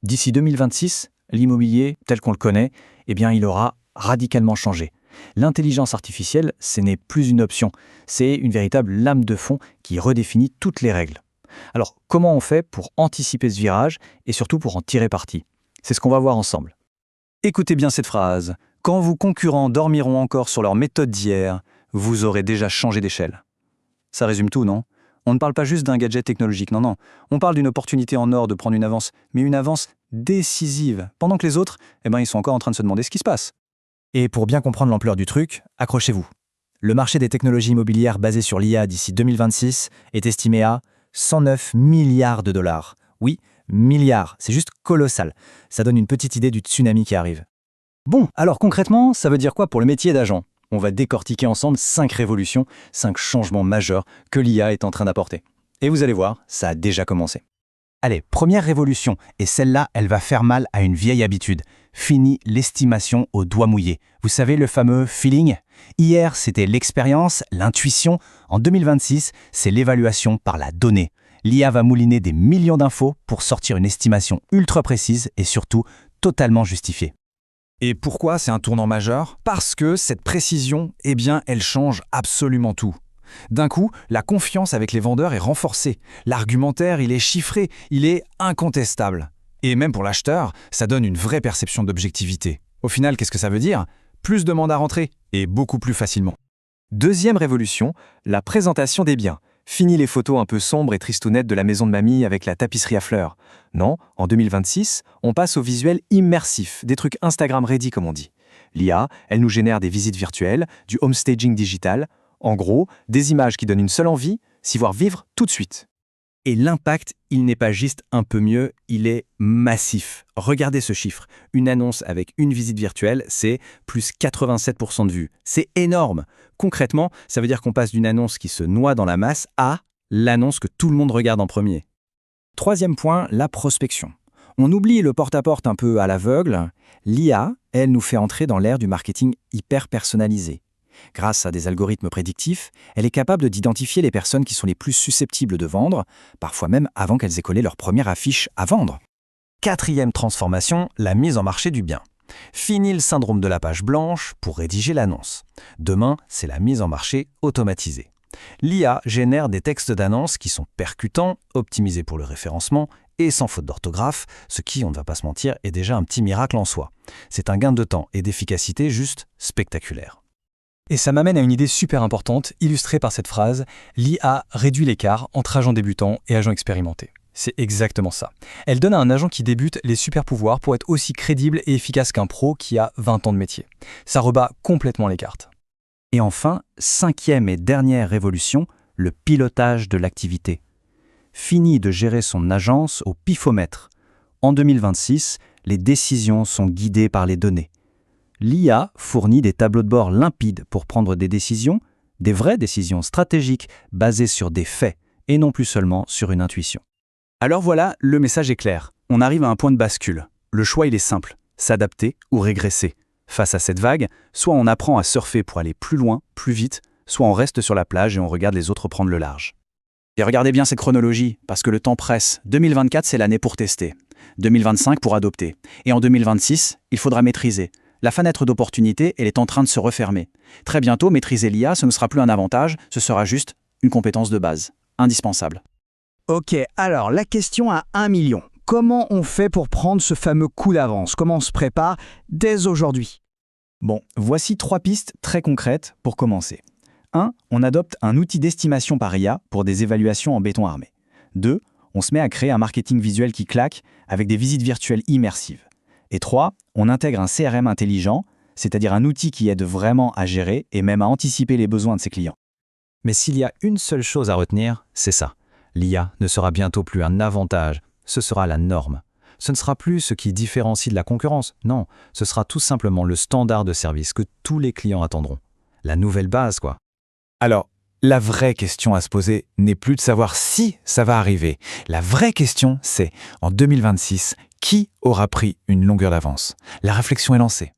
D'ici 2026, l'immobilier, tel qu'on le connaît, il aura radicalement changé. L'intelligence artificielle, ce n'est plus une option, c'est une véritable lame de fond qui redéfinit toutes les règles. Alors, comment on fait pour anticiper ce virage et surtout pour en tirer parti? C'est ce qu'on va voir ensemble. Écoutez bien cette phrase. Quand vos concurrents dormiront encore sur leur méthode d'hier, vous aurez déjà changé d'échelle. Ça résume tout, non? On ne parle pas juste d'un gadget technologique, non. On parle d'une opportunité en or de prendre une avance, mais une avance décisive, pendant que les autres, ils sont encore en train de se demander ce qui se passe. Et pour bien comprendre l'ampleur du truc, accrochez-vous. Le marché des technologies immobilières basées sur l'IA d'ici 2026 est estimé à 109 milliards de dollars. Oui, milliards, c'est juste colossal. Ça donne une petite idée du tsunami qui arrive. Bon, alors concrètement, ça veut dire quoi pour le métier d'agent? On va décortiquer ensemble 5 révolutions, 5 changements majeurs que l'IA est en train d'apporter. Et vous allez voir, ça a déjà commencé. Allez, première révolution, et celle-là, elle va faire mal à une vieille habitude. Fini l'estimation au doigt mouillé. Vous savez, le fameux feeling? Hier, c'était l'expérience, l'intuition. En 2026, c'est l'évaluation par la donnée. L'IA va mouliner des millions d'infos pour sortir une estimation ultra précise et surtout totalement justifiée. Et pourquoi c'est un tournant majeur? Parce que cette précision, elle change absolument tout. D'un coup, la confiance avec les vendeurs est renforcée. L'argumentaire, il est chiffré, il est incontestable. Et même pour l'acheteur, ça donne une vraie perception d'objectivité. Au final, qu'est-ce que ça veut dire? Plus de mandats rentrés, et beaucoup plus facilement. Deuxième révolution, la présentation des biens. Fini les photos un peu sombres et tristounettes de la maison de mamie avec la tapisserie à fleurs. Non, en 2026, on passe au visuel immersif, des trucs Instagram ready comme on dit. L'IA, elle nous génère des visites virtuelles, du home staging digital, en gros, des images qui donnent une seule envie, s'y voir vivre tout de suite. Et l'impact, il n'est pas juste un peu mieux, il est massif. Regardez ce chiffre. Une annonce avec une visite virtuelle, c'est plus 87% de vues. C'est énorme. Concrètement, ça veut dire qu'on passe d'une annonce qui se noie dans la masse à l'annonce que tout le monde regarde en premier. Troisième point, la prospection. On oublie le porte-à-porte un peu à l'aveugle. L'IA, elle nous fait entrer dans l'ère du marketing hyper personnalisé. Grâce à des algorithmes prédictifs, elle est capable d'identifier les personnes qui sont les plus susceptibles de vendre, parfois même avant qu'elles aient collé leur première affiche à vendre. Quatrième transformation, la mise en marché du bien. Fini le syndrome de la page blanche pour rédiger l'annonce. Demain, c'est la mise en marché automatisée. L'IA génère des textes d'annonce qui sont percutants, optimisés pour le référencement et sans faute d'orthographe, ce qui, on ne va pas se mentir, est déjà un petit miracle en soi. C'est un gain de temps et d'efficacité juste spectaculaire. Et ça m'amène à une idée super importante, illustrée par cette phrase « L'IA réduit l'écart entre agents débutants et agents expérimentés ». C'est exactement ça. Elle donne à un agent qui débute les super pouvoirs pour être aussi crédible et efficace qu'un pro qui a 20 ans de métier. Ça rebat complètement les cartes. Et enfin, cinquième et dernière révolution, le pilotage de l'activité. Fini de gérer son agence au pifomètre. En 2026, les décisions sont guidées par les données. L'IA fournit des tableaux de bord limpides pour prendre des décisions, des vraies décisions stratégiques basées sur des faits et non plus seulement sur une intuition. Alors voilà, le message est clair. On arrive à un point de bascule. Le choix, il est simple. S'adapter ou régresser. Face à cette vague, soit on apprend à surfer pour aller plus loin, plus vite, soit on reste sur la plage et on regarde les autres prendre le large. Et regardez bien cette chronologie, parce que le temps presse. 2024, c'est l'année pour tester. 2025 pour adopter. Et en 2026, il faudra maîtriser. La fenêtre d'opportunité, elle est en train de se refermer. Très bientôt, maîtriser l'IA, ce ne sera plus un avantage, ce sera juste une compétence de base, indispensable. Ok, alors la question à 1 million. Comment on fait pour prendre ce fameux coup d'avance? Comment on se prépare dès aujourd'hui? Bon, voici 3 pistes très concrètes pour commencer. 1. On adopte un outil d'estimation par IA pour des évaluations en béton armé. 2. On se met à créer un marketing visuel qui claque avec des visites virtuelles immersives. Et 3. On intègre un CRM intelligent, c'est-à-dire un outil qui aide vraiment à gérer et même à anticiper les besoins de ses clients. Mais s'il y a une seule chose à retenir, c'est ça. L'IA ne sera bientôt plus un avantage, ce sera la norme. Ce ne sera plus ce qui différencie de la concurrence, non, ce sera tout simplement le standard de service que tous les clients attendront. La nouvelle base, quoi. Alors, la vraie question à se poser n'est plus de savoir si ça va arriver. La vraie question, c'est, en 2026, qui aura pris une longueur d'avance? La réflexion est lancée.